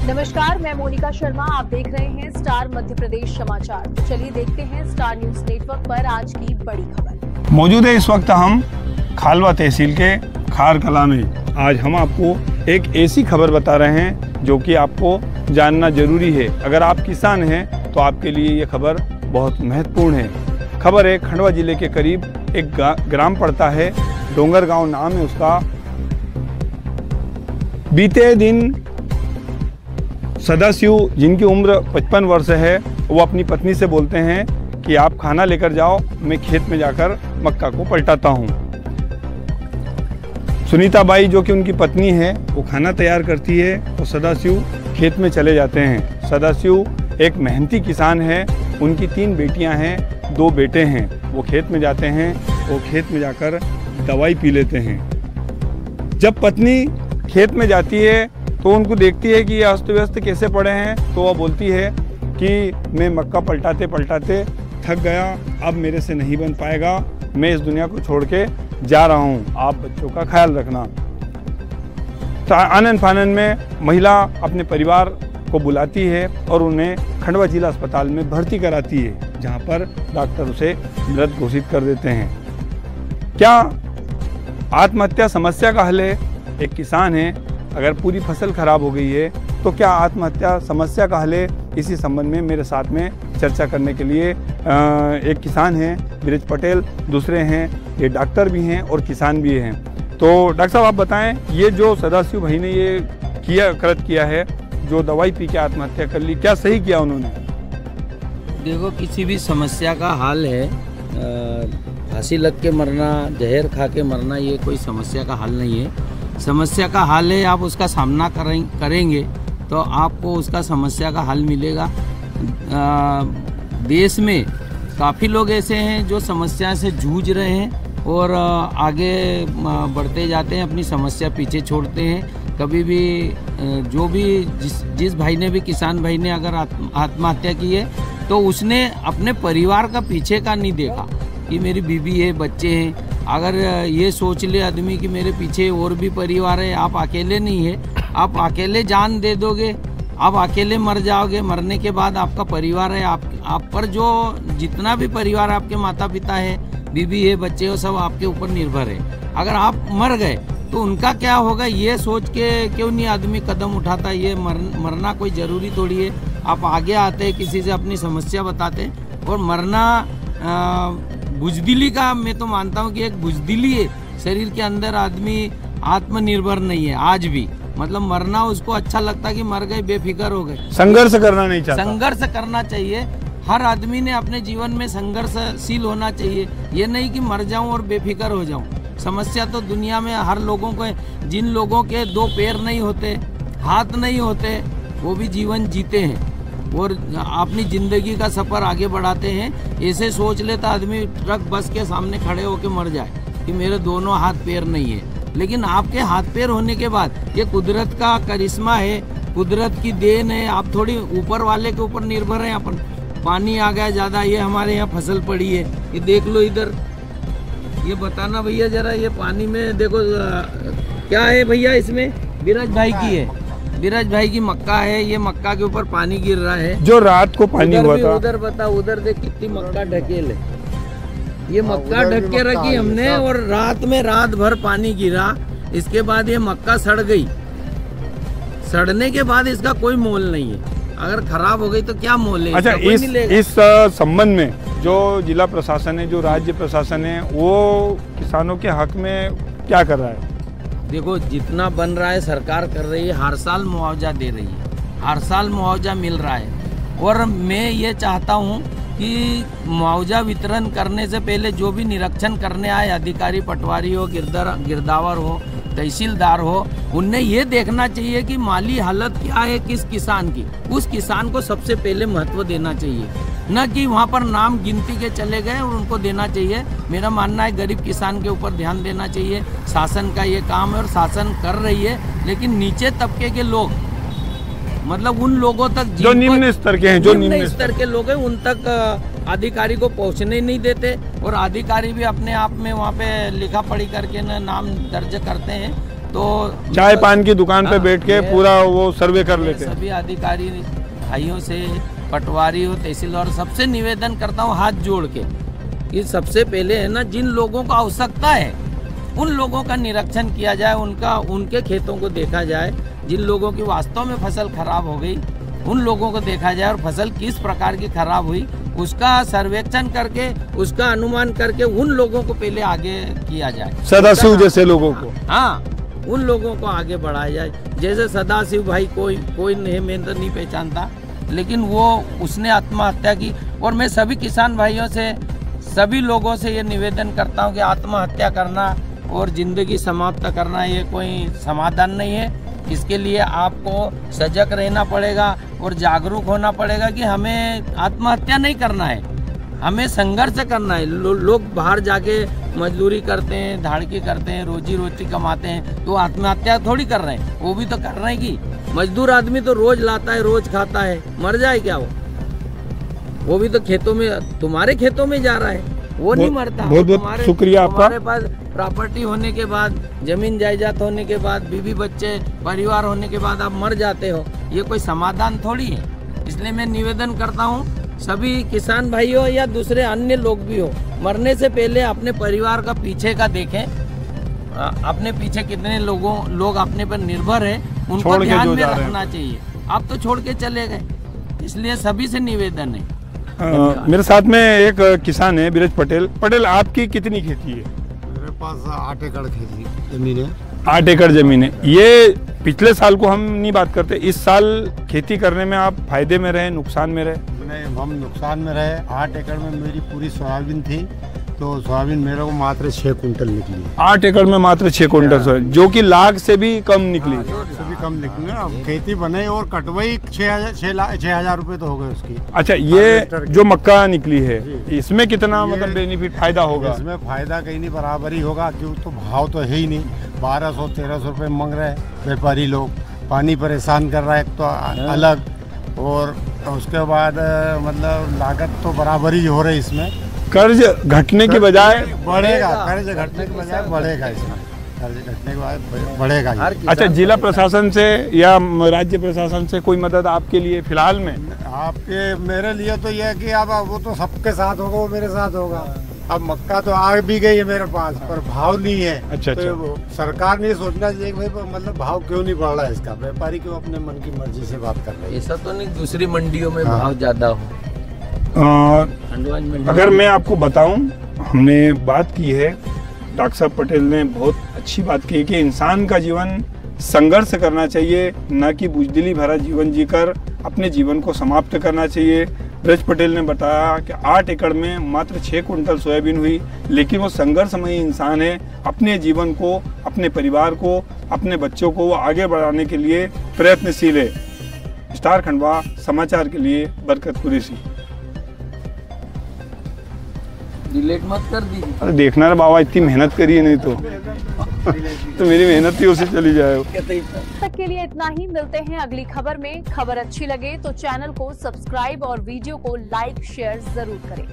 नमस्कार, मैं मोनिका शर्मा। आप देख रहे हैं स्टार मध्य प्रदेश समाचार। तो चलिए देखते हैं स्टार न्यूज नेटवर्क पर आज की बड़ी खबर। मौजूद है इस वक्त हम खालवा तहसील के खार कला में। आज हम आपको एक ऐसी खबर बता रहे हैं जो कि आपको जानना जरूरी है। अगर आप किसान हैं तो आपके लिए ये खबर बहुत महत्वपूर्ण है। खबर है खंडवा जिले के करीब एक ग्राम पड़ता है, डोंगर गांव नाम है उसका। बीते दिन सदाशिव, जिनकी उम्र 55 वर्ष है, वो अपनी पत्नी से बोलते हैं कि आप खाना लेकर जाओ, मैं खेत में जाकर मक्का को पलटाता हूँ। सुनीता बाई जो कि उनकी पत्नी है, वो खाना तैयार करती है और सदाशिव खेत में चले जाते हैं। सदाशिव एक मेहनती किसान है, उनकी 3 बेटियां हैं, 2 बेटे हैं। वो खेत में जाते हैं, वो खेत में जाकर दवाई पी लेते हैं। जब पत्नी खेत में जाती है तो उनको देखती है कि ये अस्त व्यस्त कैसे पड़े हैं, तो वह बोलती है कि मैं मक्का पलटाते पलटाते थक गया, अब मेरे से नहीं बन पाएगा, मैं इस दुनिया को छोड़ के जा रहा हूँ, आप बच्चों का ख्याल रखना। आनन फानन में महिला अपने परिवार को बुलाती है और उन्हें खंडवा जिला अस्पताल में भर्ती कराती है, जहाँ पर डॉक्टर उसे मृत घोषित कर देते हैं। क्या आत्महत्या समस्या का हल है? एक किसान है, अगर पूरी फसल खराब हो गई है तो क्या आत्महत्या समस्या का हल है? इसी संबंध में मेरे साथ में चर्चा करने के लिए एक किसान हैं ब्रिज पटेल, दूसरे हैं ये डॉक्टर भी हैं और किसान भी हैं। तो डॉक्टर साहब आप बताएं, ये जो सदाशिव भाई ने ये कृत किया है, जो दवाई पी के आत्महत्या कर ली, क्या सही किया उन्होंने? देखो, किसी भी समस्या का हल है, फांसी लग के मरना, जहर खा के मरना, ये कोई समस्या का हल नहीं है। समस्या का हल है आप उसका सामना करेंगे तो आपको उसका समस्या का हल मिलेगा। देश में काफ़ी लोग ऐसे हैं जो समस्या से जूझ रहे हैं और आगे बढ़ते जाते हैं, अपनी समस्या पीछे छोड़ते हैं। कभी भी जो भी जिस भाई ने भी, किसान भाई ने अगर आत्महत्या की है तो उसने अपने परिवार का पीछे का नहीं देखा कि मेरी बीवी है, बच्चे हैं। अगर ये सोच ले आदमी कि मेरे पीछे और भी परिवार है, आप अकेले नहीं है, आप अकेले जान दे दोगे, आप अकेले मर जाओगे, मरने के बाद आपका परिवार है, आप पर जो जितना भी परिवार, आपके माता पिता है, बीवी है, बच्चे हो, सब आपके ऊपर निर्भर है। अगर आप मर गए तो उनका क्या होगा, ये सोच के क्यों नहीं आदमी कदम उठाता? ये मरना कोई ज़रूरी थोड़ी है। आप आगे आते, किसी से अपनी समस्या बताते, और मरना बुजदिली का, मैं तो मानता हूँ कि एक बुजदिली है शरीर के अंदर। आदमी आत्मनिर्भर नहीं है आज भी, मतलब मरना उसको अच्छा लगता है कि मर गए, बेफिक्र हो गए। संघर्ष करना नहीं चाहता। संघर्ष करना चाहिए। हर आदमी ने अपने जीवन में संघर्षशील होना चाहिए। ये नहीं कि मर जाऊं और बेफिक्र हो जाऊं। समस्या तो दुनिया में हर लोगों को है। जिन लोगों के 2 पैर नहीं होते, हाथ नहीं होते, वो भी जीवन जीते हैं और अपनी ज़िंदगी का सफ़र आगे बढ़ाते हैं। ऐसे सोच लेता आदमी ट्रक बस के सामने खड़े होकर मर जाए कि मेरे दोनों हाथ पैर नहीं है, लेकिन आपके हाथ पैर होने के बाद, ये कुदरत का करिश्मा है, कुदरत की देन है। आप थोड़ी ऊपर वाले के ऊपर निर्भर हैं। अपन पानी आ गया ज़्यादा, ये हमारे यहाँ फसल पड़ी है, ये देख लो इधर, ये बताना भैया ज़रा, ये पानी में देखो क्या है भैया, इसमें बीरज भाई की है, बीरज भाई की मक्का है। ये मक्का के ऊपर पानी गिर रहा है, जो रात को पानी हुआ था। उधर बता, उधर देख कितनी मक्का ढकेल है। ये मक्का ढक के रखी हमने और रात में रात भर पानी गिरा। इसके बाद ये मक्का सड़ गई। सड़ने के बाद इसका कोई मोल नहीं है। अगर खराब हो गई तो क्या मोल है? अच्छा, इस संबंध में जो जिला प्रशासन है, जो राज्य प्रशासन है, वो किसानों के हक में क्या कर रहा है? देखो, जितना बन रहा है सरकार कर रही है। हर साल मुआवजा दे रही है, हर साल मुआवजा मिल रहा है। और मैं ये चाहता हूँ कि मुआवजा वितरण करने से पहले जो भी निरीक्षण करने आए अधिकारी, पटवारी हो, गिरदावर हो, तहसीलदार हो, उन्हें ये देखना चाहिए कि माली हालत क्या है किस किसान की। उस किसान को सबसे पहले महत्व देना चाहिए, न कि वहाँ पर नाम गिनती के चले गए और उनको देना चाहिए। मेरा मानना है गरीब किसान के ऊपर ध्यान देना चाहिए। शासन का ये काम है और शासन कर रही है, लेकिन नीचे तबके के लोग, मतलब उन लोगों तक जो निम्न स्तर के हैं, जो निम्न स्तर के लोग हैं, उन तक अधिकारी को पहुंचने नहीं देते। और अधिकारी भी अपने आप में वहाँ पे लिखा पढ़ी करके नाम दर्ज करते हैं। तो चाय पान की दुकान पे बैठ के पूरा वो सर्वे कर लेते हैं। सभी अधिकारी भाइयों से, पटवारी हो, तहसीलदार, सबसे निवेदन करता हूँ हाथ जोड़ के कि सबसे पहले है ना, जिन लोगों को आवश्यकता है उन लोगों का निरीक्षण किया जाए, उनके खेतों को देखा जाए। जिन लोगों की वास्तव में फसल खराब हो गई उन लोगों को देखा जाए और फसल किस प्रकार की खराब हुई उसका सर्वेक्षण करके, उसका अनुमान करके उन लोगों को पहले आगे किया जाए। सदाशिव जैसे लोगों को, हाँ, उन लोगों को आगे बढ़ाया जाए। जैसे सदाशिव भाई कोई नहीं, मैं तो नहीं पहचानता, लेकिन वो उसने आत्महत्या की। और मैं सभी किसान भाइयों से, सभी लोगों से ये निवेदन करता हूँ कि आत्महत्या करना और जिंदगी समाप्त करना ये कोई समाधान नहीं है। इसके लिए आपको सजग रहना पड़ेगा और जागरूक होना पड़ेगा कि हमें आत्महत्या नहीं करना है, हमें संघर्ष करना है। लोग बाहर जाके मजदूरी करते हैं, धाड़की करते हैं, रोजी रोटी कमाते हैं, तो आत्महत्या थोड़ी कर रहे हैं, वो भी तो कर रहे हैं। कि मजदूर आदमी तो रोज लाता है, रोज खाता है, मर जाए क्या वो भी तो खेतों में, तुम्हारे खेतों में जा रहा है, वो नहीं मरता। बहुत बहुत शुक्रिया आपका। हमारे पास प्रॉपर्टी होने के बाद, जमीन जायदाद होने के बाद, बीवी बच्चे परिवार होने के बाद आप मर जाते हो, ये कोई समाधान थोड़ी है। इसलिए मैं निवेदन करता हूँ सभी किसान भाई हो या दूसरे अन्य लोग भी हो, मरने से पहले अपने परिवार का पीछे का देखें, अपने पीछे कितने लोग अपने पर निर्भर है उनको ध्यान में रखना चाहिए। आप तो छोड़ के चले गए, इसलिए सभी से निवेदन है। मेरे साथ में एक किसान है, बीरज पटेल। पटेल, आपकी कितनी खेती है? मेरे पास 8 एकड़ खेती जमीन है। 8 एकड़ जमीन है। ये पिछले साल को हम नहीं बात करते, इस साल खेती करने में आप फायदे में रहे, नुकसान में रहे? नहीं, हम नुकसान में रहे। 8 एकड़ में मेरी पूरी सोयाबीन थी, तो सोयाबीन मेरे को मात्र 6 कुंटल निकली। 8 एकड़ में मात्र 6 कुंटल सोयाबीन, जो कि लाख से भी कम निकली। से भी कम निकली। अब खेती बने और कटवाई 6,000 रुपए तो हो गए उसकी। अच्छा, ये जो मक्का निकली है इसमें कितना मतलब बेनिफिट, फायदा होगा? इसमें फायदा कहीं नहीं, बराबर ही होगा, क्यों तो भाव तो है ही नहीं। 1200-1300 रुपये मांग रहे हैं व्यापारी लोग, पानी परेशान कर रहा है तो अलग, और उसके बाद मतलब लागत तो बराबर ही हो रही। इसमें कर्ज घटने के बजाय बढ़ेगा, कर्ज घटने के बजाय बढ़ेगा, इसमें कर्ज घटने के बाद बढ़ेगा। अच्छा, जिला प्रशासन से या राज्य प्रशासन से कोई मदद आपके लिए फिलहाल में? आपके मेरे लिए तो यह है कि अब वो तो सबके साथ होगा, वो मेरे साथ होगा। अब मक्का तो आ भी गई है मेरे पास, पर भाव नहीं है। अच्छा, तो सरकार ने सोचना चाहिए कि भाई मतलब भाव क्यों नहीं बढ़ रहा है इसका, व्यापारी क्यों अपने मन की मर्जी से बात कर रहे हैं। ऐसा तो नहीं दूसरी मंडियों में भाव ज्यादा हो। अगर मैं आपको बताऊं, हमने बात की है, डॉक्टर साहब पटेल ने बहुत अच्छी बात की कि इंसान का जीवन संघर्ष करना चाहिए, न कि बुजदिली भरा जीवन जीकर अपने जीवन को समाप्त करना चाहिए। ब्रज पटेल ने बताया कि 8 एकड़ में मात्र 6 कुंटल सोयाबीन हुई, लेकिन वो संघर्षमयी इंसान है, अपने जीवन को, अपने परिवार को, अपने बच्चों को आगे बढ़ाने के लिए प्रयत्नशील है। स्टार खंडवा समाचार के लिए बरकत कुरैशी। डिलीट मत कर दीजिए। अरे देखना रे बाबा, इतनी मेहनत करी है, नहीं तो मेरी मेहनत ही उसे चली जाए। तक के लिए इतना ही, मिलते हैं अगली खबर में। खबर अच्छी लगे तो चैनल को सब्सक्राइब और वीडियो को लाइक शेयर जरूर करें।